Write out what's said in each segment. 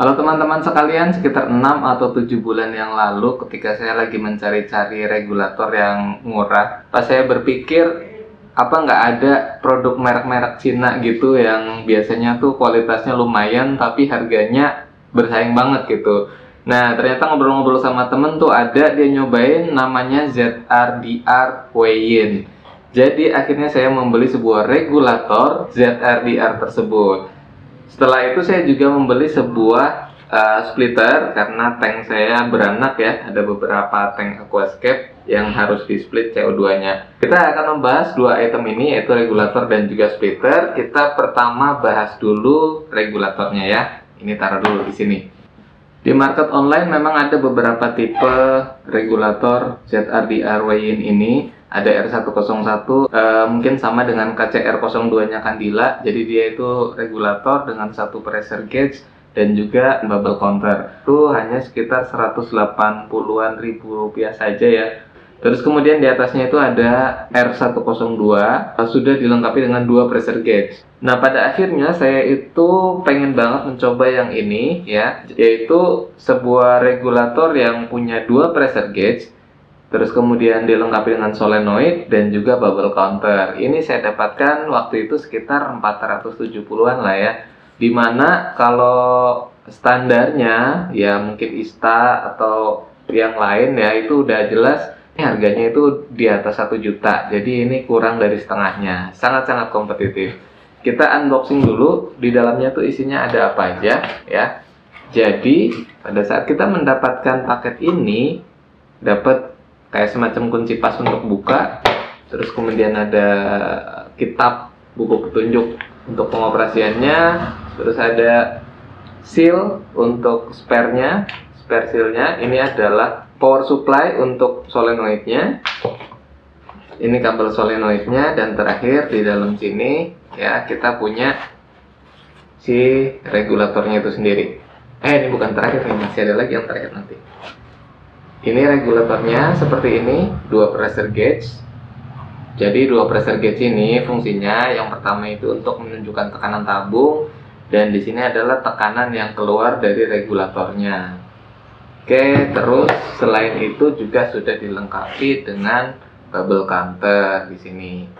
Halo teman-teman sekalian, sekitar 6 atau 7 bulan yang lalu ketika saya lagi mencari-cari regulator yang murah, pas saya berpikir apa nggak ada produk merek-merek Cina gitu yang biasanya tuh kualitasnya lumayan tapi harganya bersaing banget gitu. Nah, ternyata ngobrol-ngobrol sama temen tuh ada dia nyobain namanya ZRDR Huiyin. Jadi akhirnya saya membeli sebuah regulator ZRDR tersebut. Setelah itu saya juga membeli sebuah splitter karena tank saya beranak ya, ada beberapa tank aquascape yang harus di split CO2-nya. Kita akan membahas dua item ini, yaitu regulator dan juga splitter. Kita pertama bahas dulu regulatornya ya. Ini taruh dulu di sini. Di market online memang ada beberapa tipe regulator ZRDR Huiyin ini. Ada R101, mungkin sama dengan KCR02-nya Candila. Jadi dia itu regulator dengan satu pressure gauge dan juga bubble counter. Itu hanya sekitar 180-an ribu rupiah saja ya. Terus kemudian di atasnya itu ada R102, sudah dilengkapi dengan dua pressure gauge. Nah, pada akhirnya saya itu pengen banget mencoba yang ini ya, yaitu sebuah regulator yang punya dua pressure gauge, terus kemudian dilengkapi dengan solenoid dan juga bubble counter. Ini saya dapatkan waktu itu sekitar 470-an lah ya. Dimana kalau standarnya ya mungkin Ista atau yang lain ya itu udah jelas ini harganya itu di atas 1 juta. Jadi ini kurang dari setengahnya. Sangat-sangat kompetitif. Kita unboxing dulu. Di dalamnya tuh isinya ada apa aja ya. Jadi pada saat kita mendapatkan paket ini dapat kayak semacam kunci pas untuk buka, terus kemudian ada kitab buku petunjuk untuk pengoperasiannya, terus ada seal untuk spare-nya, spare seal-nya. Ini adalah power supply untuk solenoidnya, ini kabel solenoidnya, dan terakhir di dalam sini ya kita punya si regulatornya itu sendiri. Ini bukan terakhir nih, masih ada lagi yang terakhir nanti. Ini regulatornya seperti ini, dua pressure gauge. Jadi dua pressure gauge ini fungsinya yang pertama itu untuk menunjukkan tekanan tabung, dan di sini adalah tekanan yang keluar dari regulatornya. Oke, terus selain itu juga sudah dilengkapi dengan bubble counter di sini.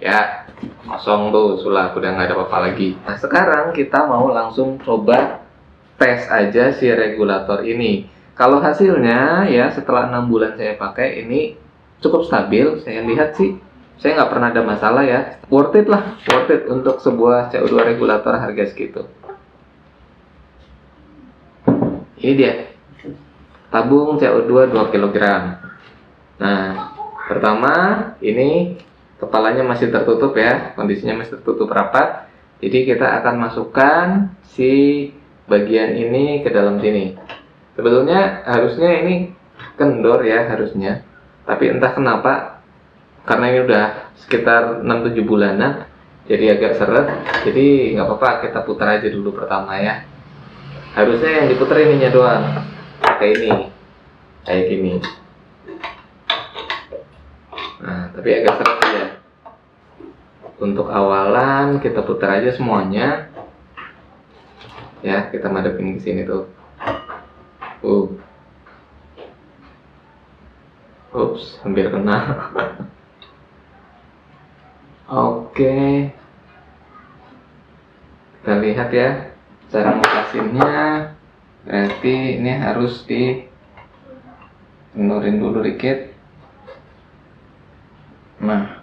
Ya, kosong tuh, sulap, udah nggak ada apa-apa lagi. Nah, sekarang kita mau langsung coba tes aja si regulator ini. Kalau hasilnya ya setelah 6 bulan saya pakai ini cukup stabil, saya lihat sih saya nggak pernah ada masalah ya. Worth it lah, worth it untuk sebuah CO2 regulator harga segitu. Ini dia, tabung CO2 2 kg. Nah, pertama ini kepalanya masih tertutup ya, kondisinya masih tertutup rapat. Jadi kita akan masukkan si bagian ini ke dalam sini. Sebetulnya harusnya ini kendor ya harusnya, tapi entah kenapa karena ini udah sekitar 6-7 bulanan jadi agak seret. Jadi nggak apa-apa, kita putar aja dulu pertama ya. Harusnya yang diputar ininya doang, kayak ini, kayak gini. Nah, tapi agak seret ya. Untuk awalan kita putar aja semuanya ya, kita madepin ke sini tuh. Ups, hampir kena. Oke, kita lihat ya cara ngelasinnya. Berarti ini harus dinurin dulu dikit. Nah,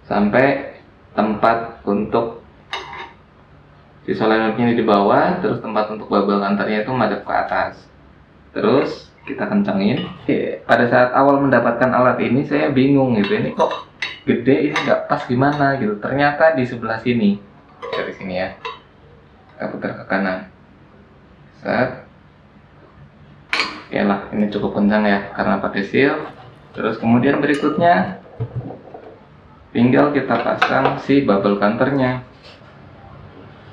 sampai tempat untuk si solenoidnya di bawah, terus tempat untuk bubble counternya itu madep ke atas. Terus kita kencengin. Pada saat awal mendapatkan alat ini saya bingung gitu, ini kok gede, ini nggak pas gimana gitu. Ternyata di sebelah sini, dari sini ya, kita putar ke kanan. Set. Oke lah, ini cukup kencang ya karena pakai seal. Terus kemudian berikutnya tinggal kita pasang si bubble counternya.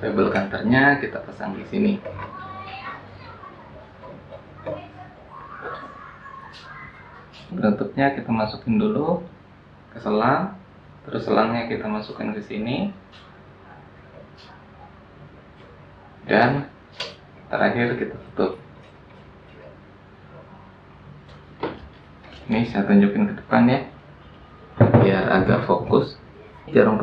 Bubble counternya kita pasang di sini. Bentuknya kita masukin dulu ke selang, terus selangnya kita masukkan ke sini, dan Terakhir kita tutup. Ini saya tunjukin ke depan ya, biar agak fokus. Jarum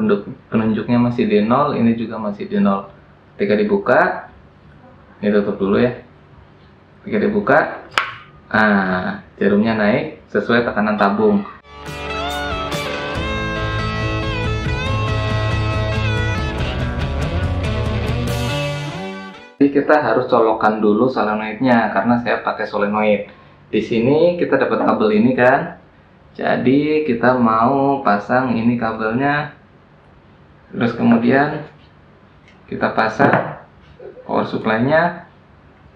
penunjuknya masih di 0, ini juga masih di 0. Ketika dibuka, ini tutup dulu ya. Ketika dibuka, jarumnya naik sesuai tekanan tabung. Jadi kita harus colokkan dulu solenoidnya karena saya pakai solenoid. Di sini kita dapat kabel ini kan. Jadi kita mau pasang ini kabelnya. Terus kemudian kita pasang power supply-nya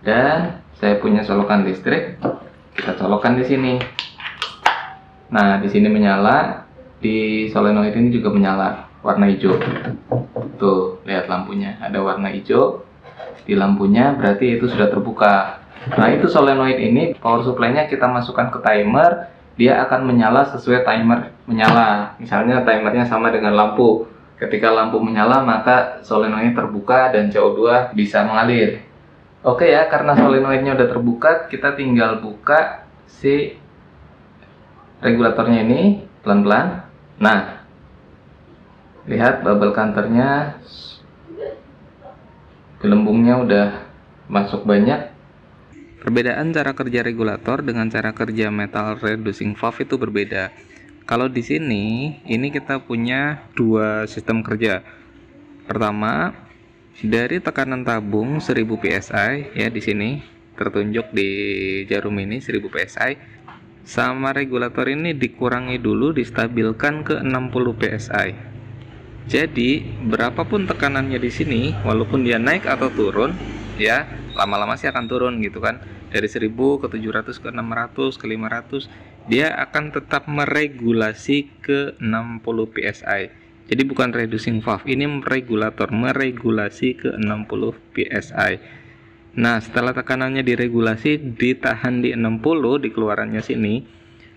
dan saya punya colokan listrik. Kita colokkan di sini. Nah, di sini menyala, di solenoid ini juga menyala warna hijau. Tuh, lihat lampunya, ada warna hijau di lampunya, berarti itu sudah terbuka. Nah, itu solenoid ini power supply-nya kita masukkan ke timer, dia akan menyala sesuai timer menyala. Misalnya timernya sama dengan lampu. Ketika lampu menyala, maka solenoidnya terbuka dan CO2 bisa mengalir. Oke ya, karena solenoidnya udah terbuka, kita tinggal buka si regulatornya ini pelan-pelan. Nah, lihat bubble counternya, gelembungnya udah masuk banyak. Perbedaan cara kerja regulator dengan cara kerja metal reducing valve itu berbeda. Kalau di sini, ini kita punya dua sistem kerja. Pertama, dari tekanan tabung 1000 psi ya, di sini tertunjuk di jarum ini 1000 psi, sama regulator ini dikurangi dulu, distabilkan ke 60 psi. Jadi berapapun tekanannya di sini, walaupun dia naik atau turun ya, lama-lama sih akan turun gitu kan, dari 1000 ke 700 ke 600 ke 500, dia akan tetap meregulasi ke 60 psi. Jadi bukan reducing valve, ini regulator meregulasi ke 60 psi. Nah, setelah tekanannya diregulasi, ditahan di 60 di keluarannya sini,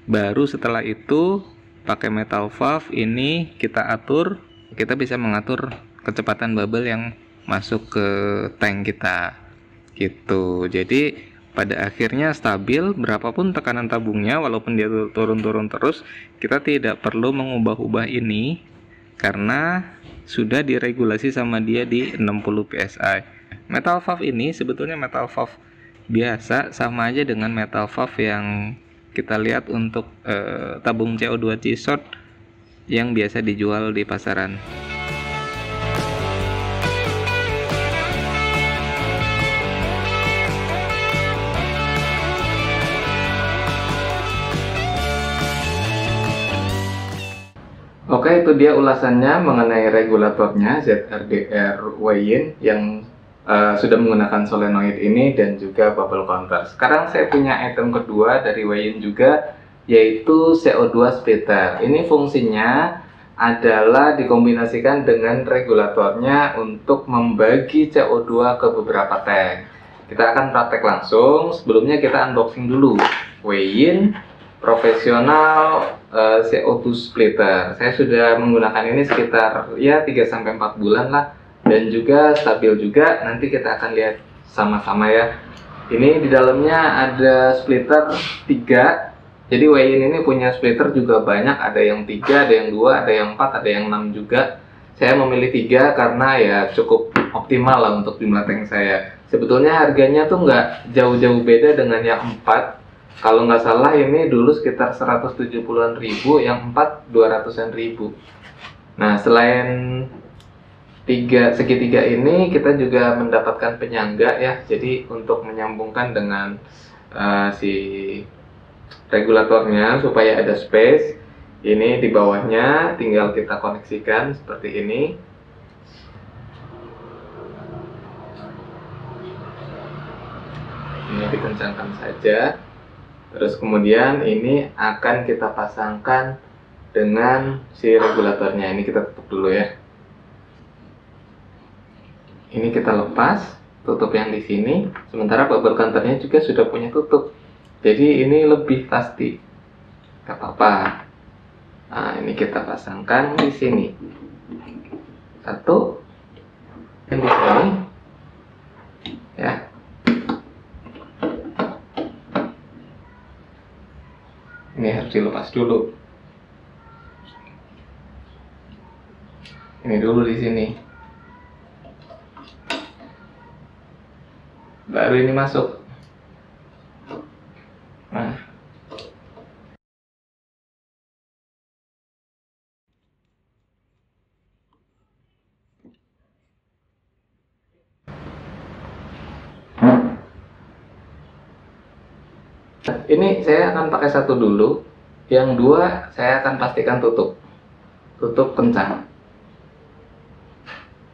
baru setelah itu pakai metal valve ini kita atur, kita bisa mengatur kecepatan bubble yang masuk ke tank kita gitu. Jadi pada akhirnya stabil, berapapun tekanan tabungnya, walaupun dia turun-turun terus, kita tidak perlu mengubah-ubah ini karena sudah diregulasi sama dia di 60 psi. Metal valve ini sebetulnya metal valve biasa, sama aja dengan metal valve yang kita lihat untuk tabung CO2 G-Shot yang biasa dijual di pasaran. Oke, itu dia ulasannya mengenai regulatornya ZRDR Weyin yang sudah menggunakan solenoid ini dan juga bubble counter. Sekarang saya punya item kedua dari Weyin juga, yaitu CO2 splitter. Ini fungsinya adalah dikombinasikan dengan regulatornya untuk membagi CO2 ke beberapa tank. Kita akan praktek langsung. Sebelumnya kita unboxing dulu Weyin profesional CO2 splitter. Saya sudah menggunakan ini sekitar ya 3-4 bulan lah, dan juga stabil juga. Nanti kita akan lihat sama-sama ya. Ini di dalamnya ada splitter 3. Jadi Weyin ini punya splitter juga banyak, ada yang 3, ada yang 2, ada yang 4, ada yang 6 juga. Saya memilih 3 karena ya cukup optimal lah untuk jumlah tank saya. Sebetulnya harganya tuh nggak jauh-jauh beda dengan yang 4. Kalau nggak salah ini dulu sekitar 170-an ribu, yang 4 200-an ribu. Nah, selain segitiga ini, kita juga mendapatkan penyangga ya. Jadi untuk menyambungkan dengan si regulatornya supaya ada space, ini di bawahnya tinggal kita koneksikan seperti ini. Ini dikencangkan saja. Terus kemudian ini akan kita pasangkan dengan si regulatornya. Ini kita tutup dulu ya. Ini kita lepas, tutup yang di sini. Sementara bubble counternya juga sudah punya tutup. Jadi ini lebih pasti. Gak apa-apa. Nah, ini kita pasangkan di sini. Satu. Dan di sini. Ya. Ini harus dilepas dulu. Ini dulu di sini. Baru ini masuk. Nah. Ini saya akan pakai satu dulu. Yang dua saya akan pastikan tutup. Tutup kencang.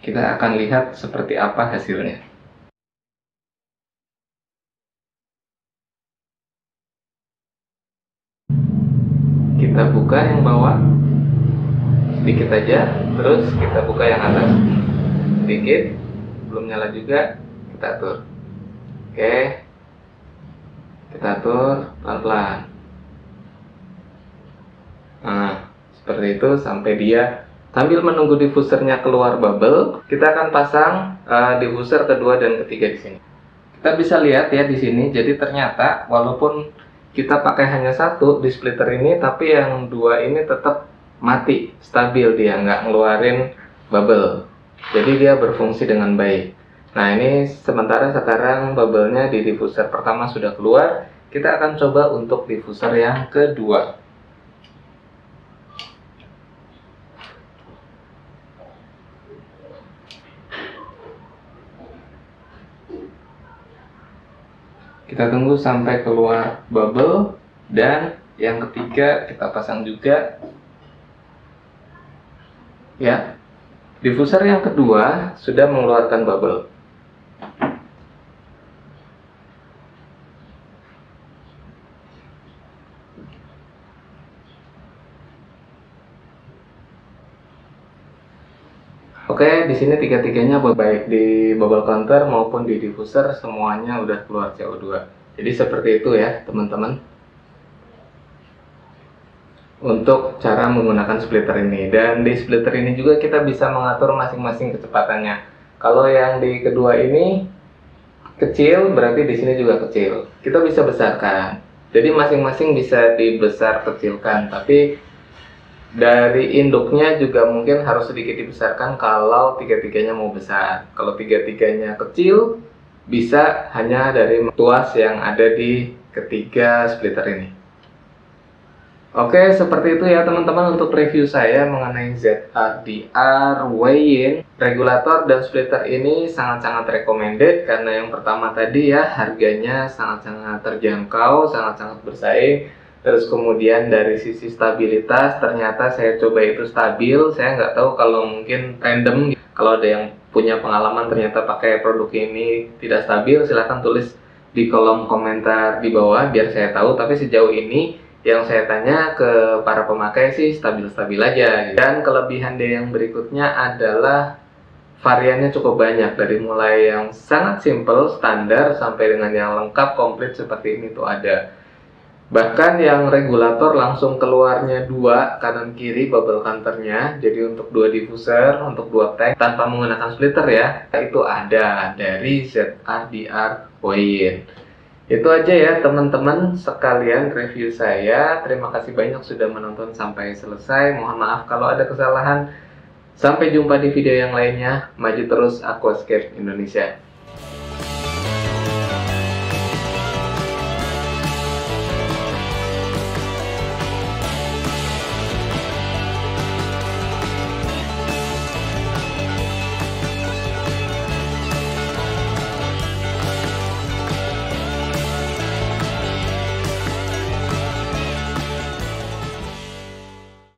Kita akan lihat seperti apa hasilnya. Kita buka yang bawah sedikit aja, terus kita buka yang atas sedikit, belum nyala juga, kita atur. Oke, kita atur pelan-pelan. Nah, seperti itu sampai dia. Sambil menunggu diffusernya keluar bubble, kita akan pasang diffuser kedua dan ketiga di sini. Kita bisa lihat ya di sini, jadi ternyata walaupun kita pakai hanya satu di splitter ini, tapi yang dua ini tetap mati, stabil, dia nggak ngeluarin bubble. Jadi dia berfungsi dengan baik. Nah, ini sementara sekarang bubble-nya di diffuser pertama sudah keluar, kita akan coba untuk diffuser yang kedua. Kita tunggu sampai keluar bubble, dan yang ketiga kita pasang juga. Ya, diffuser yang kedua sudah mengeluarkan bubble. Oke, di sini tiga-tiganya baik di bubble counter maupun di diffuser semuanya udah keluar CO2. Jadi seperti itu ya, teman-teman. Untuk cara menggunakan splitter ini, dan di splitter ini juga kita bisa mengatur masing-masing kecepatannya. Kalau yang di kedua ini kecil, berarti di sini juga kecil. Kita bisa besarkan. Jadi masing-masing bisa dibesar kecilkan, tapi dari induknya juga mungkin harus sedikit dibesarkan kalau tiga-tiganya mau besar. Kalau tiga-tiganya kecil, bisa hanya dari tuas yang ada di ketiga splitter ini. Oke, seperti itu ya teman-teman untuk review saya mengenai ZRDR weigh-in. Regulator dan splitter ini sangat-sangat recommended karena yang pertama tadi ya, harganya sangat-sangat terjangkau, sangat-sangat bersaing. Terus kemudian dari sisi stabilitas, ternyata saya coba itu stabil. Saya nggak tahu kalau mungkin random. Kalau ada yang punya pengalaman ternyata pakai produk ini tidak stabil, silahkan tulis di kolom komentar di bawah biar saya tahu. Tapi sejauh ini yang saya tanya ke para pemakai sih stabil-stabil aja. Dan kelebihan dia yang berikutnya adalah variannya cukup banyak. Dari mulai yang sangat simple, standar, sampai dengan yang lengkap, komplit seperti ini tuh ada. Bahkan yang regulator langsung keluarnya dua kanan kiri bubble counternya, jadi untuk dua diffuser, untuk dua tank tanpa menggunakan splitter ya, itu ada dari ZRDR weigh-in. Itu aja ya teman-teman sekalian review saya. Terima kasih banyak sudah menonton sampai selesai. Mohon maaf kalau ada kesalahan. Sampai jumpa di video yang lainnya. Maju terus, Aquascape Indonesia.